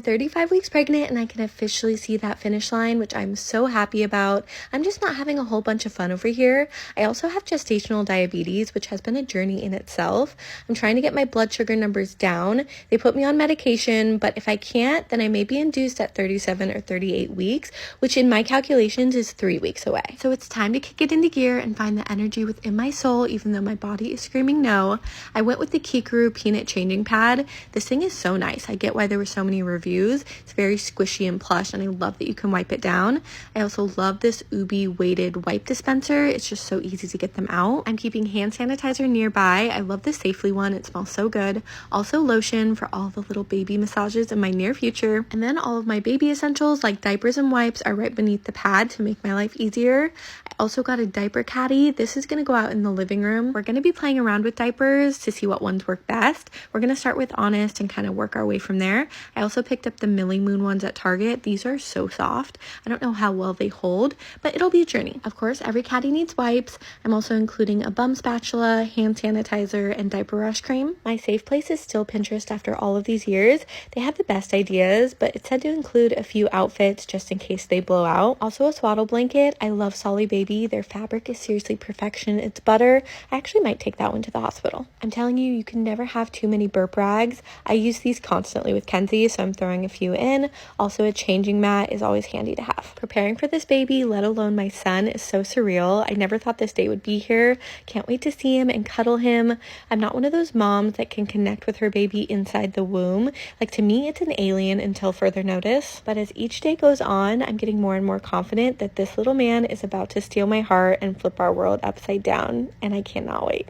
35 weeks pregnant and I can officially see that finish line, which I'm so happy about. I'm just not having a whole bunch of fun over here. I also have gestational diabetes, which has been a journey in itself. I'm trying to get my blood sugar numbers down. They put me on medication, but if I can't, then I may be induced at 37 or 38 weeks, which in my calculations is 3 weeks away. So it's time to kick it into gear and find the energy within my soul, even though my body is screaming no. I went with the IYKYK peanut changing pad. This thing is so nice. I get why there were so many reviews. It's very squishy and plush, and I love that you can wipe it down. I also love this Ubi weighted wipe dispenser. It's just so easy to get them out. I'm keeping hand sanitizer nearby. I love the Safely one. It smells so good. Also lotion for all the little baby massages in my near future. And then all of my baby essentials like diapers and wipes are right beneath the pad to make my life easier. I also got a diaper caddy. This is going to go out in the living room. We're going to be playing around with diapers to see what ones work best. We're going to start with Honest and kind of work our way from there. I also picked up the Millie Moon ones at Target. These are so soft. I don't know how well they hold, but it'll be a journey. Of course, every caddy needs wipes. I'm also including a bum spatula, hand sanitizer, and diaper rash cream. My safe place is still Pinterest after all of these years. They have the best ideas, but it said to include a few outfits just in case they blow out. Also a swaddle blanket. I love Solly Baby. Their fabric is seriously perfection. It's butter. I actually might take that one to the hospital. I'm telling you, you can never have too many burp rags. I use these constantly with Kenzie, so I'm throwing a few in. Also, a changing mat is always handy to have. Preparing for this baby, let alone my son, is so surreal. I never thought this day would be here. Can't wait to see him and cuddle him. I'm not one of those moms that can connect with her baby inside the womb. Like, to me, it's an alien until further notice. But as each day goes on, I'm getting more and more confident that this little man is about to steal my heart and flip our world upside down, and I cannot wait.